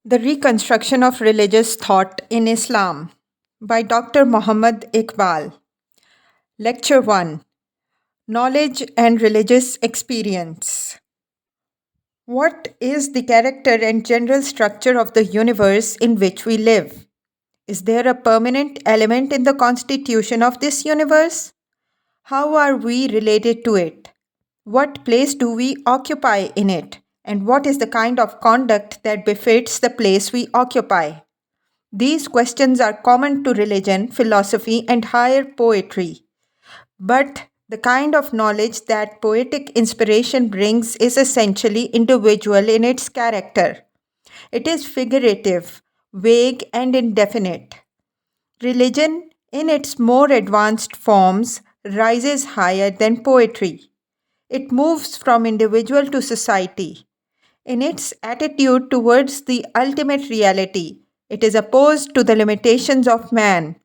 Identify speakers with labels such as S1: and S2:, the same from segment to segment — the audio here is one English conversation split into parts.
S1: The Reconstruction of Religious Thought in Islam by Dr. Muhammad Iqbal. Lecture 1: Knowledge and Religious Experience. What is the character and general structure of the universe in which we live? Is there a permanent element in the constitution of this universe? How are we related to it? What place do we occupy in it? And what is the kind of conduct that befits the place we occupy? These questions are common to religion, philosophy, and higher poetry. But the kind of knowledge that poetic inspiration brings is essentially individual in its character. It is figurative, vague, and indefinite. Religion, in its more advanced forms, rises higher than poetry. It moves from individual to society. In its attitude towards the ultimate reality, it is opposed to the limitations of man.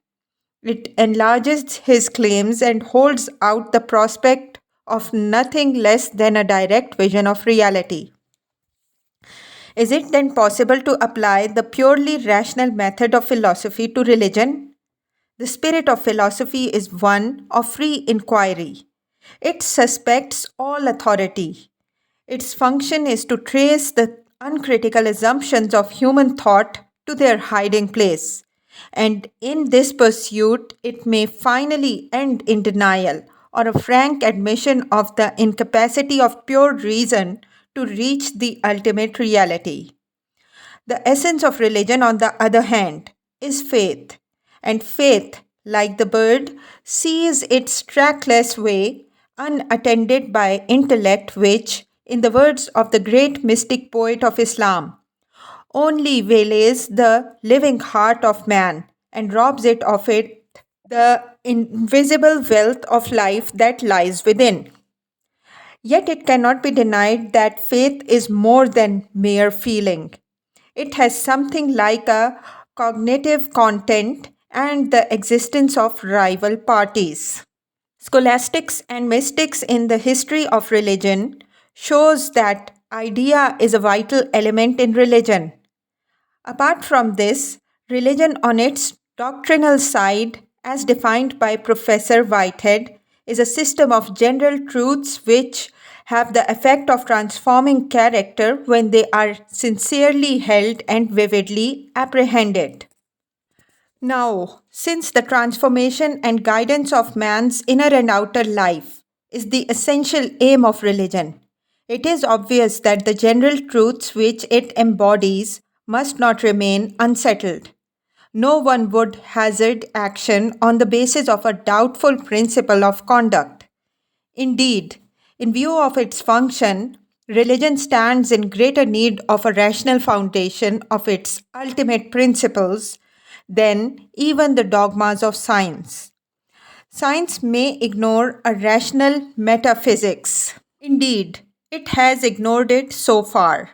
S1: It enlarges his claims and holds out the prospect of nothing less than a direct vision of reality. Is it then possible to apply the purely rational method of philosophy to religion? The spirit of philosophy is one of free inquiry. It suspects all authority. Its function is to trace the uncritical assumptions of human thought to their hiding place. And in this pursuit, it may finally end in denial or a frank admission of the incapacity of pure reason to reach the ultimate reality. The essence of religion, on the other hand, is faith. And faith, like the bird, sees its trackless way unattended by intellect, which, in the words of the great mystic poet of Islam, only waylays the living heart of man and robs it of the invisible wealth of life that lies within. Yet it cannot be denied that faith is more than mere feeling. It has something like a cognitive content and the existence of rival parties. Scholastics and mystics in the history of religion shows that idea is a vital element in religion. Apart from this, religion on its doctrinal side, as defined by Professor Whitehead, is a system of general truths which have the effect of transforming character when they are sincerely held and vividly apprehended. Now, since the transformation and guidance of man's inner and outer life is the essential aim of religion, it is obvious that the general truths which it embodies must not remain unsettled. No one would hazard action on the basis of a doubtful principle of conduct. Indeed, in view of its function, religion stands in greater need of a rational foundation of its ultimate principles than even the dogmas of science. Science may ignore a rational metaphysics. Indeed, it has ignored it so far.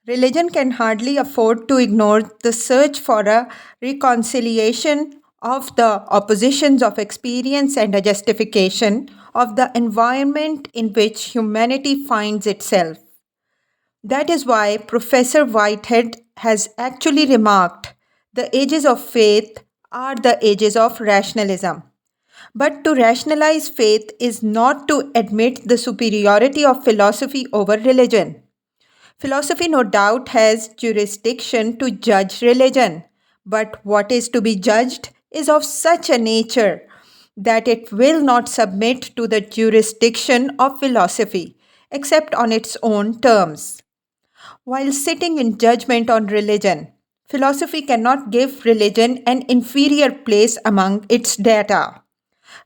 S1: Religion can hardly afford to ignore the search for a reconciliation of the oppositions of experience and a justification of the environment in which humanity finds itself. That is why Professor Whitehead has actually remarked the ages of faith are the ages of rationalism. But to rationalize faith is not to admit the superiority of philosophy over religion. Philosophy, no doubt, has jurisdiction to judge religion, but what is to be judged is of such a nature that it will not submit to the jurisdiction of philosophy, except on its own terms. While sitting in judgment on religion, philosophy cannot give religion an inferior place among its data.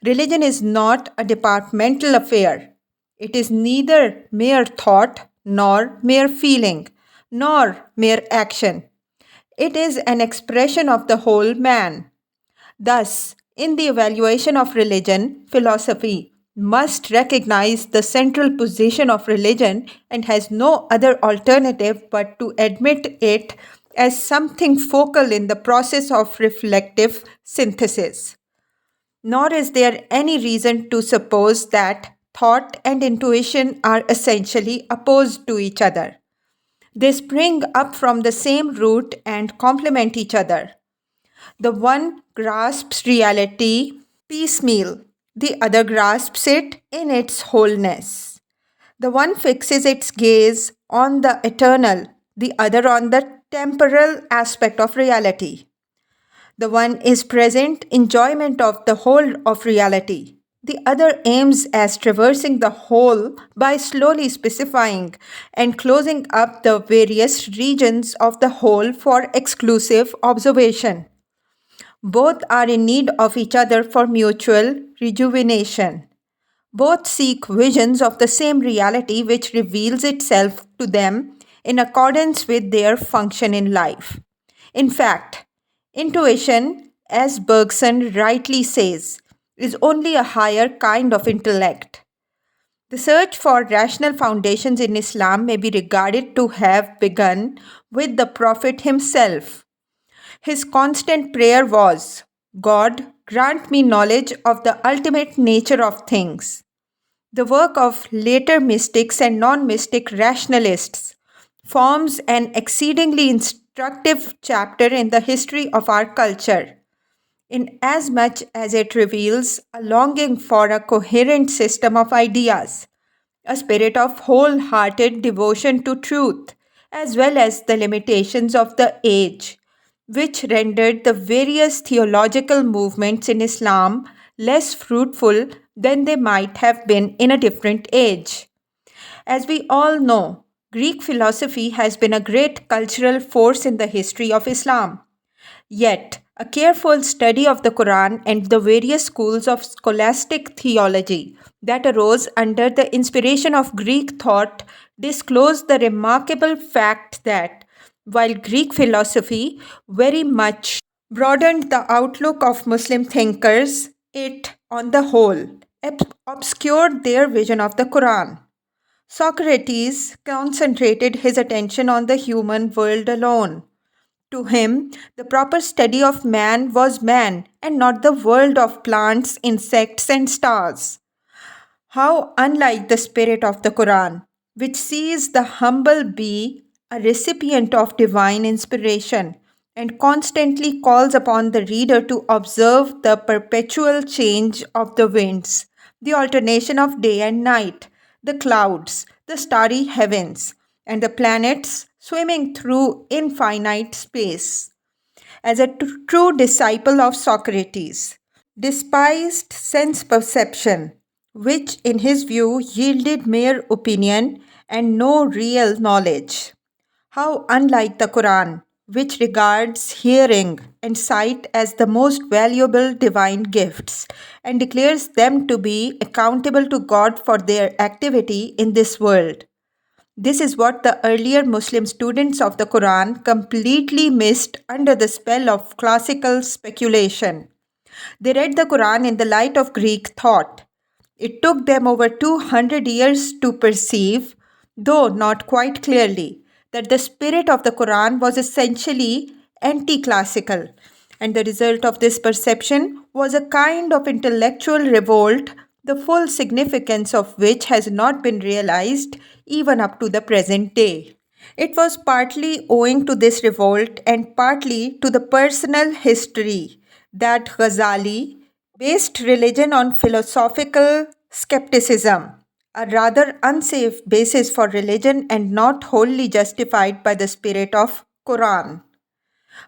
S1: Religion is not a departmental affair. It is neither mere thought, nor mere feeling, nor mere action. It is an expression of the whole man. Thus, in the evaluation of religion, philosophy must recognize the central position of religion and has no other alternative but to admit it as something focal in the process of reflective synthesis. Nor is there any reason to suppose that thought and intuition are essentially opposed to each other. They spring up from the same root and complement each other. The one grasps reality piecemeal, the other grasps it in its wholeness. The one fixes its gaze on the eternal, the other on the temporal aspect of reality. The one is present enjoyment of the whole of reality. The other aims as traversing the whole by slowly specifying and closing up the various regions of the whole for exclusive observation. Both are in need of each other for mutual rejuvenation. Both seek visions of the same reality which reveals itself to them in accordance with their function in life. In fact, intuition, as Bergson rightly says, is only a higher kind of intellect. The search for rational foundations in Islam may be regarded to have begun with the Prophet himself. His constant prayer was, God, grant me knowledge of the ultimate nature of things. The work of later mystics and non mystic rationalists forms an exceedingly instructive chapter in the history of our culture, inasmuch as it reveals a longing for a coherent system of ideas, a spirit of wholehearted devotion to truth, as well as the limitations of the age, which rendered the various theological movements in Islam less fruitful than they might have been in a different age. As we all know, Greek philosophy has been a great cultural force in the history of Islam. Yet, a careful study of the Quran and the various schools of scholastic theology that arose under the inspiration of Greek thought disclose the remarkable fact that while Greek philosophy very much broadened the outlook of Muslim thinkers, it, on the whole, obscured their vision of the Quran. Socrates concentrated his attention on the human world alone. To him, the proper study of man was man and not the world of plants, insects, and stars. How unlike the spirit of the Quran, which sees the humble bee a recipient of divine inspiration and constantly calls upon the reader to observe the perpetual change of the winds, the alternation of day and night, the clouds, the starry heavens, and the planets swimming through infinite space. As a true disciple of Socrates, despised sense perception, which in his view yielded mere opinion and no real knowledge. How unlike the Quran, which regards hearing and sight as the most valuable divine gifts and declares them to be accountable to God for their activity in this world. This is what the earlier Muslim students of the Quran completely missed under the spell of classical speculation. They read the Quran in the light of Greek thought. It took them over 200 years to perceive, though not quite clearly, that the spirit of the Quran was essentially anti classical, and the result of this perception was a kind of intellectual revolt, the full significance of which has not been realized even up to the present day. It was partly owing to this revolt and partly to the personal history that Ghazali based religion on philosophical skepticism, a rather unsafe basis for religion and not wholly justified by the spirit of Quran.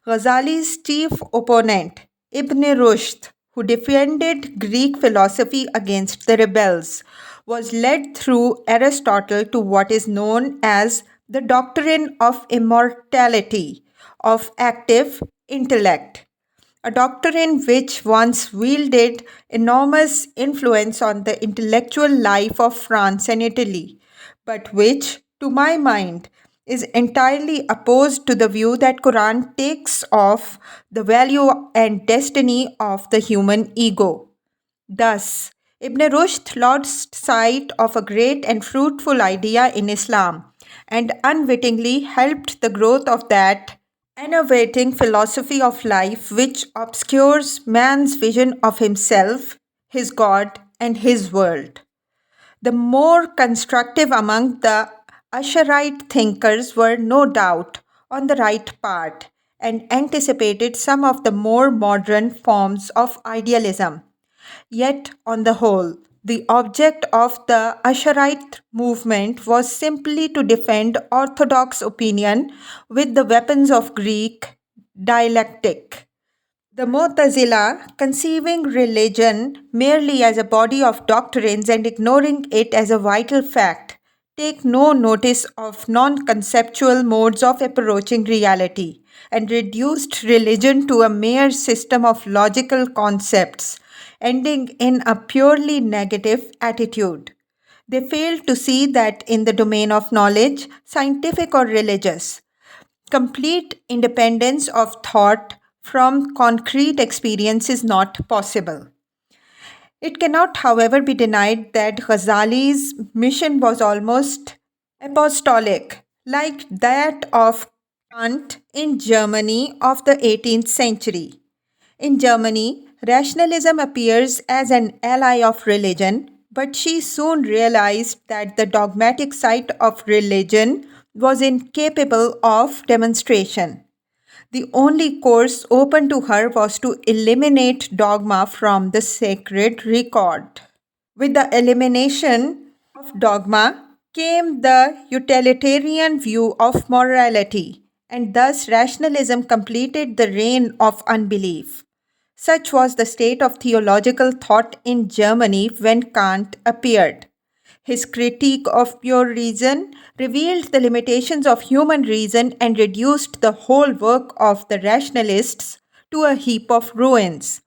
S1: Ghazali's chief opponent, Ibn Rushd, who defended Greek philosophy against the rebels, was led through Aristotle to what is known as the doctrine of immortality of active intellect, a doctrine which once wielded enormous influence on the intellectual life of France and Italy, but which, to my mind, is entirely opposed to the view that Quran takes of the value and destiny of the human ego. Thus, Ibn Rushd lost sight of a great and fruitful idea in Islam and unwittingly helped the growth of that enervating philosophy of life which obscures man's vision of himself, his God, and his world. The more constructive among the Asherite thinkers were no doubt on the right path and anticipated some of the more modern forms of idealism. Yet, on the whole, the object of the Asherite movement was simply to defend orthodox opinion with the weapons of Greek dialectic. The Mu'tazila, conceiving religion merely as a body of doctrines and ignoring it as a vital fact, take no notice of non conceptual modes of approaching reality and reduced religion to a mere system of logical concepts, ending in a purely negative attitude. They failed to see that in the domain of knowledge, scientific or religious, complete independence of thought from concrete experience is not possible. It cannot, however, be denied that Ghazali's mission was almost apostolic, like that of Kant in Germany of the 18th century. In Germany, rationalism appears as an ally of religion, but she soon realized that the dogmatic side of religion was incapable of demonstration. The only course open to her was to eliminate dogma from the sacred record. With the elimination of dogma came the utilitarian view of morality, and thus rationalism completed the reign of unbelief. Such was the state of theological thought in Germany when Kant appeared. His critique of pure reason revealed the limitations of human reason and reduced the whole work of the rationalists to a heap of ruins.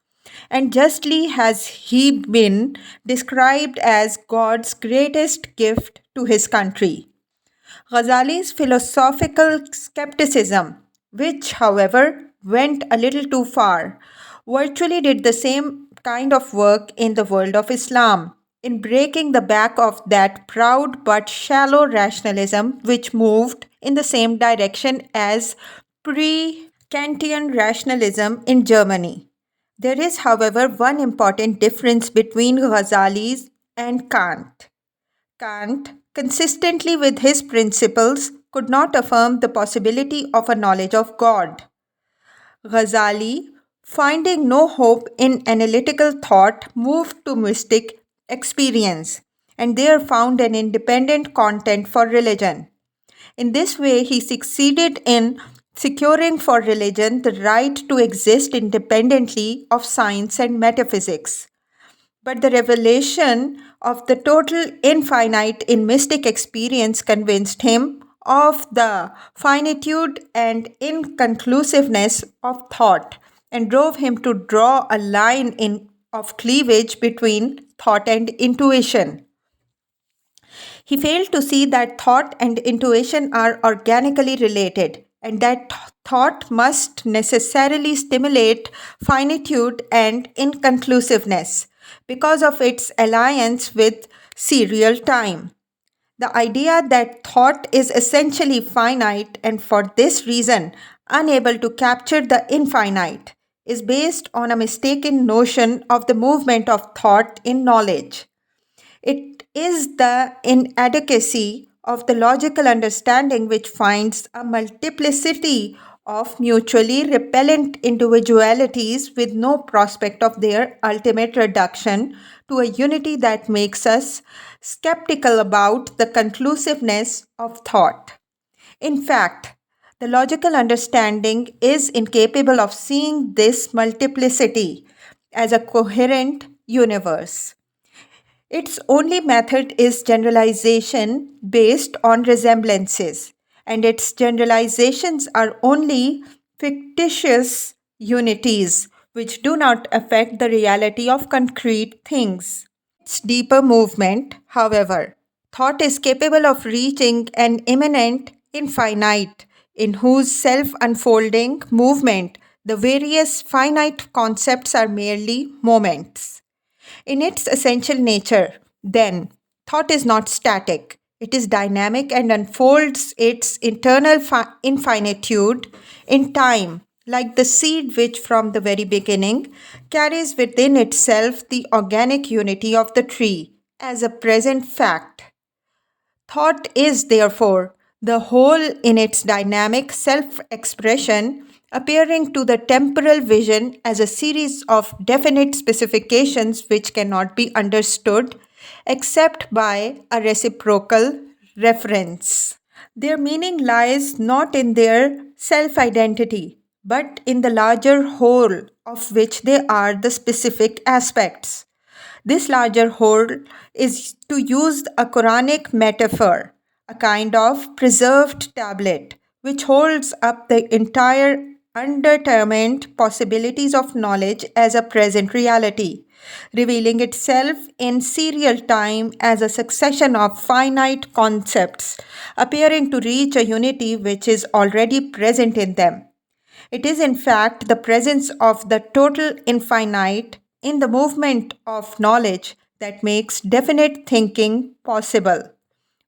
S1: And justly has he been described as God's greatest gift to his country. Ghazali's philosophical skepticism, which, however, went a little too far, virtually did the same kind of work in the world of Islam, in breaking the back of that proud but shallow rationalism which moved in the same direction as pre Kantian rationalism in Germany. There is, however, one important difference between Ghazali and Kant. Kant, consistently with his principles, could not affirm the possibility of a knowledge of God. Ghazali, finding no hope in analytical thought, moved to mystic experience and there found an independent content for religion. In this way, he succeeded in securing for religion the right to exist independently of science and metaphysics. But the revelation of the total infinite in mystic experience convinced him of the finitude and inconclusiveness of thought and drove him to draw a line of cleavage between thought and intuition. He failed to see that thought and intuition are organically related and that thought must necessarily stimulate finitude and inconclusiveness because of its alliance with serial time. The idea that thought is essentially finite and for this reason unable to capture the infinite is based on a mistaken notion of the movement of thought in knowledge. It is the inadequacy of the logical understanding which finds a multiplicity of mutually repellent individualities with no prospect of their ultimate reduction to a unity that makes us skeptical about the conclusiveness of thought. In fact, the logical understanding is incapable of seeing this multiplicity as a coherent universe. Its only method is generalization based on resemblances, and its generalizations are only fictitious unities which do not affect the reality of concrete things. Its deeper movement, however, thought is capable of reaching an immanent infinite in whose self unfolding movement the various finite concepts are merely moments. In its essential nature, then, thought is not static. It is dynamic and unfolds its internal infinitude in time, like the seed which from the very beginning carries within itself the organic unity of the tree as a present fact. Thought is, therefore, the whole in its dynamic self expression, appearing to the temporal vision as a series of definite specifications which cannot be understood except by a reciprocal reference. Their meaning lies not in their self identity, but in the larger whole of which they are the specific aspects. This larger whole is, to use a Quranic metaphor, a kind of preserved tablet which holds up the entire undetermined possibilities of knowledge as a present reality, revealing itself in serial time as a succession of finite concepts, appearing to reach a unity which is already present in them. It is, in fact, the presence of the total infinite in the movement of knowledge that makes definite thinking possible.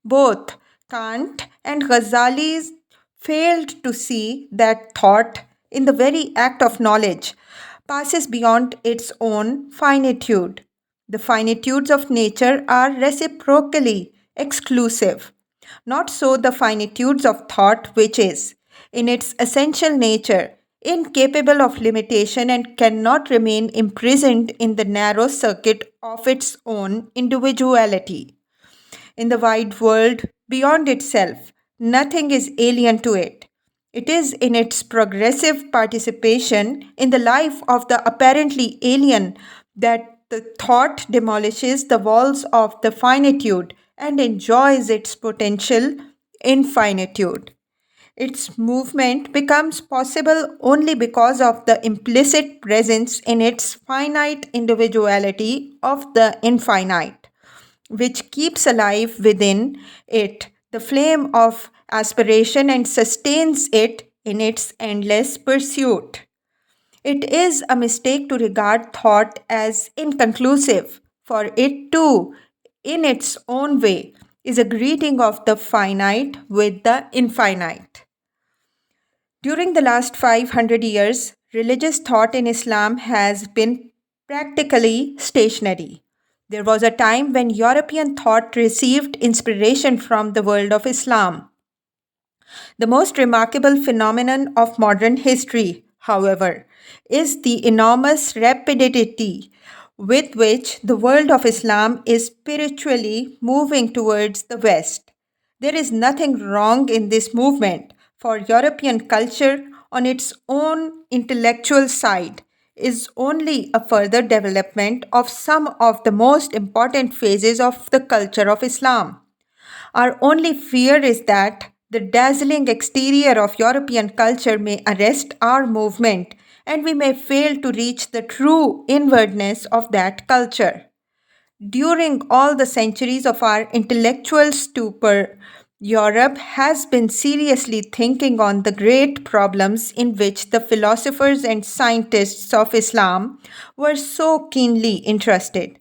S1: Both Kant and Ghazali failed to see that thought, in the very act of knowledge, passes beyond its own finitude. The finitudes of nature are reciprocally exclusive. Not so the finitudes of thought, which is, in its essential nature, incapable of limitation and cannot remain imprisoned in the narrow circuit of its own individuality. In the wide world beyond itself, nothing is alien to it. It is in its progressive participation in the life of the apparently alien that the thought demolishes the walls of the finitude and enjoys its potential infinitude. Its movement becomes possible only because of the implicit presence in its finite individuality of the infinite, which keeps alive within it the flame of aspiration and sustains it in its endless pursuit. It is a mistake to regard thought as inconclusive, for it too, in its own way, is a greeting of the finite with the infinite. During the last 500 years, religious thought in Islam has been practically stationary. There was a time when European thought received inspiration from the world of Islam. The most remarkable phenomenon of modern history, however, is the enormous rapidity with which the world of Islam is spiritually moving towards the West. There is nothing wrong in this movement, for European culture, on its own intellectual side, is only a further development of some of the most important phases of the culture of Islam. Our only fear is that the dazzling exterior of European culture may arrest our movement and we may fail to reach the true inwardness of that culture. During all the centuries of our intellectual stupor, Europe has been seriously thinking on the great problems in which the philosophers and scientists of Islam were so keenly interested.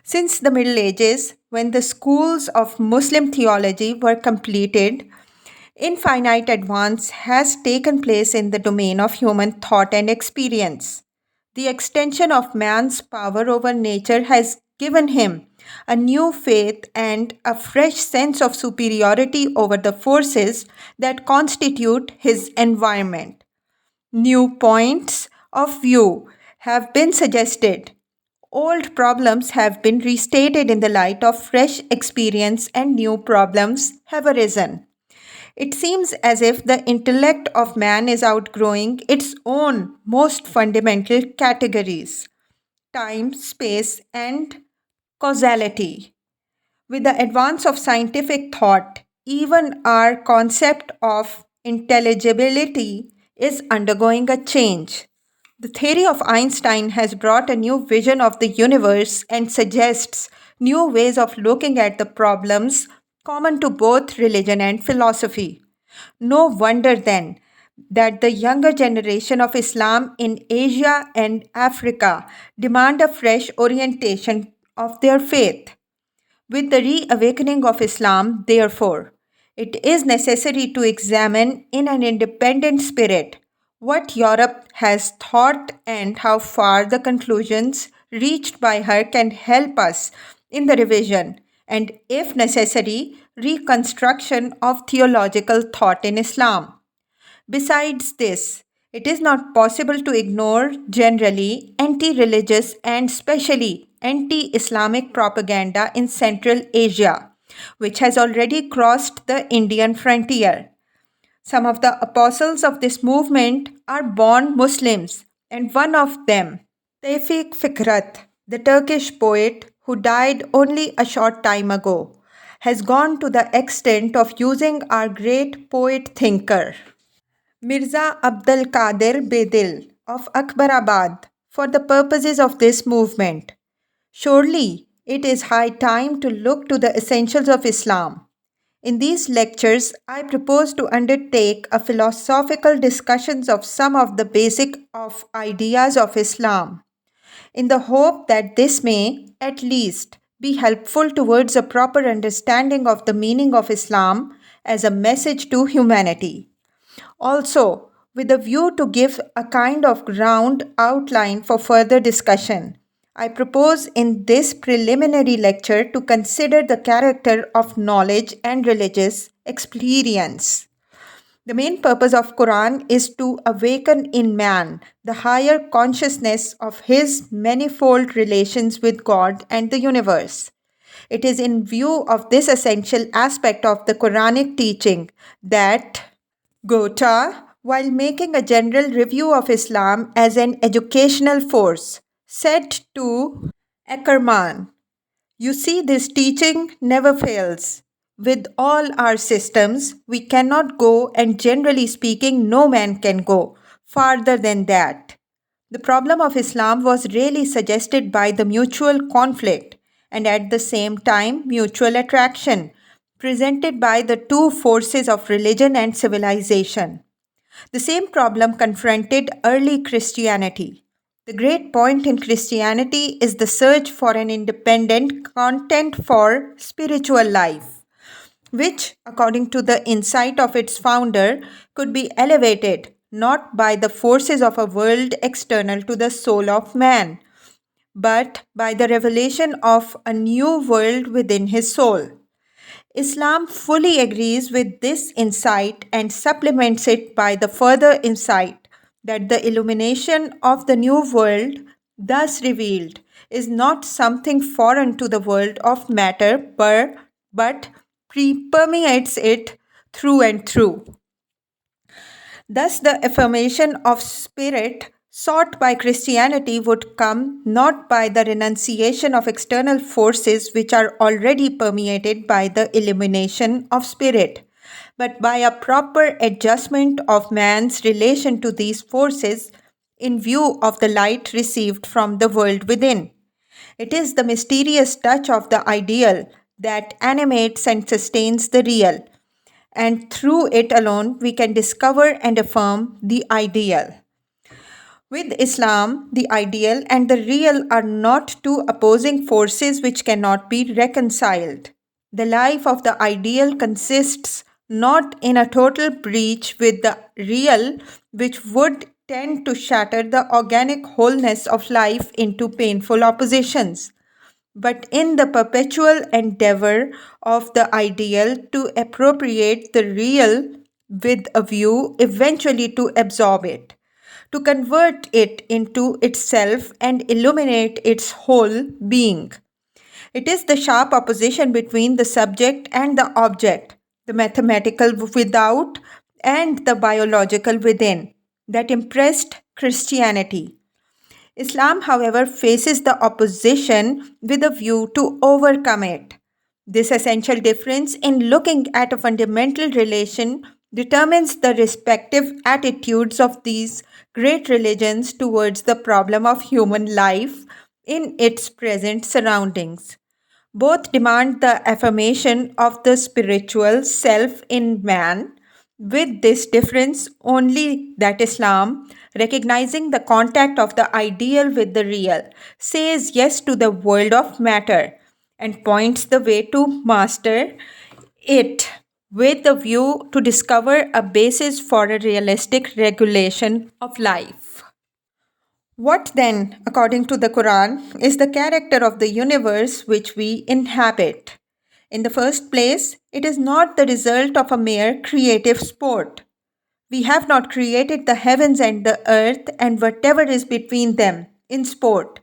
S1: Since the Middle Ages, when the schools of Muslim theology were completed, infinite advance has taken place in the domain of human thought and experience. The extension of man's power over nature has given him a new faith and a fresh sense of superiority over the forces that constitute his environment. New points of view have been suggested. Old problems have been restated in the light of fresh experience, and new problems have arisen. It seems as if the intellect of man is outgrowing its own most fundamental categories: time, space, and causality. With the advance of scientific thought, even our concept of intelligibility is undergoing a change. The theory of Einstein has brought a new vision of the universe and suggests new ways of looking at the problems common to both religion and philosophy. No wonder then that the younger generation of Islam in Asia and Africa demand a fresh orientation of their faith. With the reawakening of Islam, therefore, it is necessary to examine in an independent spirit what Europe has thought and how far the conclusions reached by her can help us in the revision and, if necessary, reconstruction of theological thought in Islam. Besides this, it is not possible to ignore generally anti religious and especially anti Islamic propaganda in Central Asia, which has already crossed the Indian frontier. Some of the apostles of this movement are born Muslims, and one of them, Tevfik Fikret, the Turkish poet who died only a short time ago, has gone to the extent of using our great poet thinker, Mirza Abdul Qadir Bedil of Akbarabad, for the purposes of this movement. Surely it is high time to look to the essentials of Islam. In these lectures, I propose to undertake a philosophical discussions of some of the basic of ideas of Islam, in the hope that this may, at least, be helpful towards a proper understanding of the meaning of Islam as a message to humanity. Also, with a view to give a kind of ground outline for further discussion, I propose in this preliminary lecture to consider the character of knowledge and religious experience. The main purpose of Quran is to awaken in man the higher consciousness of his manifold relations with God and the universe. It is in view of this essential aspect of the Quranic teaching that Gotha, while making a general review of Islam as an educational force, said to Ackerman, "You see, this teaching never fails. With all our systems, we cannot go, and generally speaking, no man can go farther than that." The problem of Islam was really suggested by the mutual conflict and at the same time mutual attraction presented by the two forces of religion and civilization. The same problem confronted early Christianity. The great point in Christianity is the search for an independent content for spiritual life, which, according to the insight of its founder, could be elevated not by the forces of a world external to the soul of man, but by the revelation of a new world within his soul. Islam fully agrees with this insight and supplements it by the further insight that the illumination of the new world, thus revealed, is not something foreign to the world of matter but permeates it through and through. Thus, the affirmation of spirit sought by Christianity would come not by the renunciation of external forces which are already permeated by the illumination of spirit, but by a proper adjustment of man's relation to these forces in view of the light received from the world within. It is the mysterious touch of the ideal that animates and sustains the real, and through it alone we can discover and affirm the ideal. With Islam, the ideal and the real are not two opposing forces which cannot be reconciled. The life of the ideal consists not in a total breach with the real, which would tend to shatter the organic wholeness of life into painful oppositions, but in the perpetual endeavor of the ideal to appropriate the real with a view eventually to absorb it, to convert it into itself and illuminate its whole being. It is the sharp opposition between the subject and the object, the mathematical without and the biological within, that impressed Christianity. Islam, however, faces the opposition with a view to overcome it. This essential difference in looking at a fundamental relation determines the respective attitudes of these great religions towards the problem of human life in its present surroundings. Both demand the affirmation of the spiritual self in man, with this difference only that Islam, recognizing the contact of the ideal with the real, says yes to the world of matter and points the way to master it with a view to discover a basis for a realistic regulation of life. What then, according to the Quran, is the character of the universe which we inhabit? In the first place, it is not the result of a mere creative sport. We have not created the heavens and the earth and whatever is between them in sport.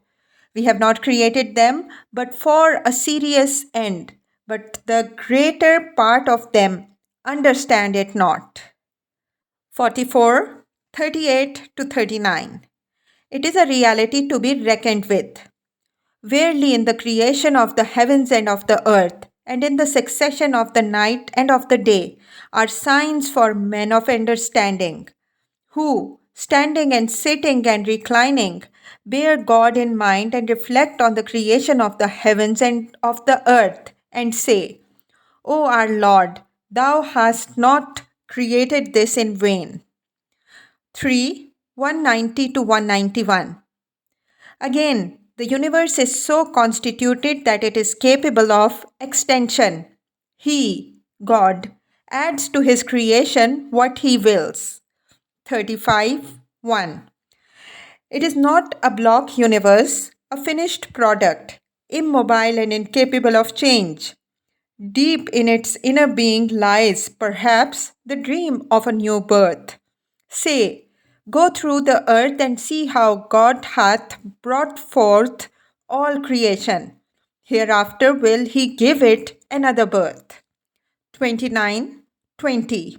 S1: We have not created them but for a serious end, but the greater part of them understand it not. 44, 38 to 39. It is a reality to be reckoned with. Verily, in the creation of the heavens and of the earth, and in the succession of the night and of the day, are signs for men of understanding, who, standing and sitting and reclining, bear God in mind and reflect on the creation of the heavens and of the earth, and say, O our Lord, thou hast not created this in vain. 3. 190 to 191. Again, the universe is so constituted that it is capable of extension. He, God, adds to his creation what he wills. 35. 1. It is not a block universe, a finished product, immobile and incapable of change. Deep in its inner being lies, perhaps, the dream of a new birth. Say, go through the earth and see how God hath brought forth all creation. Hereafter will he give it another birth. 29, 20.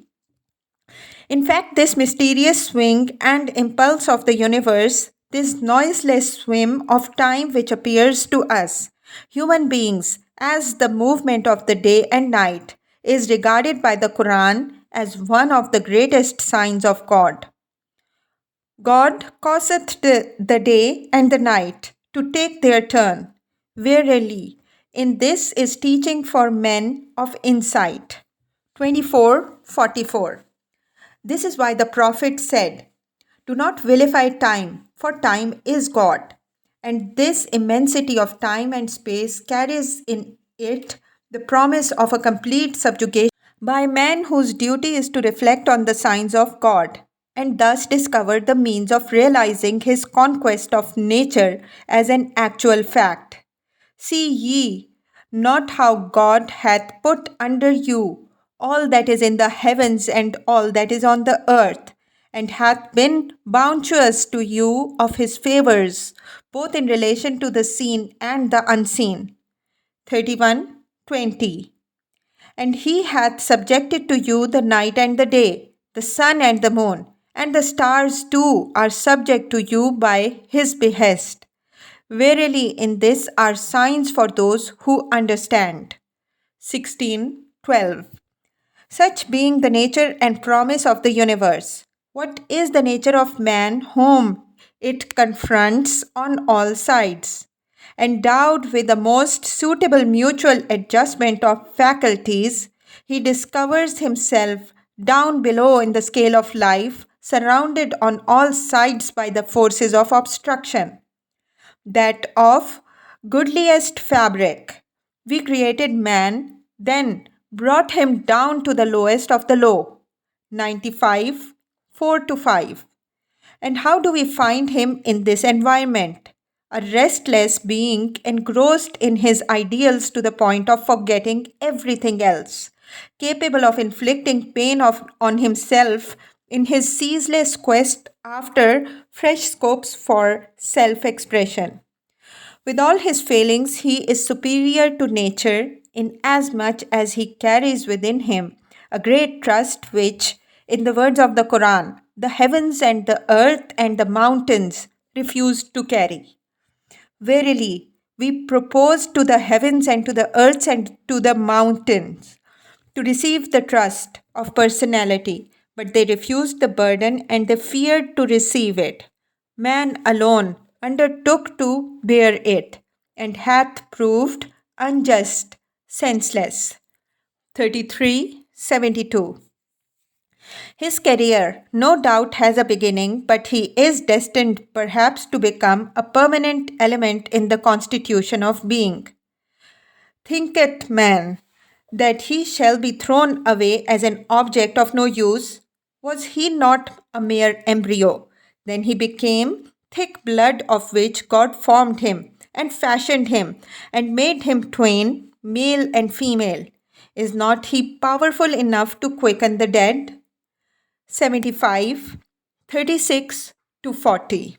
S1: In fact, this mysterious swing and impulse of the universe, this noiseless swim of time which appears to us, human beings, as the movement of the day and night, is regarded by the Quran as one of the greatest signs of God. God causeth the day and the night to take their turn. Verily, in this is teaching for men of insight. 24:44. This is why the Prophet said, do not vilify time, for time is God. And this immensity of time and space carries in it the promise of a complete subjugation by man whose duty is to reflect on the signs of God and thus discover the means of realizing his conquest of nature as an actual fact. See ye not how God hath put under you all that is in the heavens and all that is on the earth, and hath been bounteous to you of his favors, both in relation to the seen and the unseen. 31:20. And he hath subjected to you the night and the day, the sun and the moon, and the stars too are subject to you by his behest. Verily, in this are signs for those who understand. 16:12. Such being the nature and promise of the universe, what is the nature of man whom it confronts on all sides? Endowed with the most suitable mutual adjustment of faculties, he discovers himself down below in the scale of life, surrounded on all sides by the forces of obstruction. That of goodliest fabric. We created man, then brought him down to the lowest of the low. 95, 4 to 5. And how do we find him in this environment? A restless being engrossed in his ideals to the point of forgetting everything else, capable of inflicting pain on himself in his ceaseless quest after fresh scopes for self expression. With all his failings, he is superior to nature inasmuch as he carries within him a great trust which, in the words of the Quran, the heavens and the earth and the mountains refuse to carry. Verily, we propose to the heavens and to the earths and to the mountains to receive the trust of personality, but they refused the burden and they feared to receive it. Man alone undertook to bear it, and hath proved unjust, senseless. 33:72. His career no doubt has a beginning, but he is destined perhaps to become a permanent element in the constitution of being. Thinketh man that he shall be thrown away as an object of no use? Was he not a mere embryo? Then he became thick blood of which God formed him and fashioned him and made him twain male and female, is not he powerful enough to quicken the dead? 75, 36 to 40.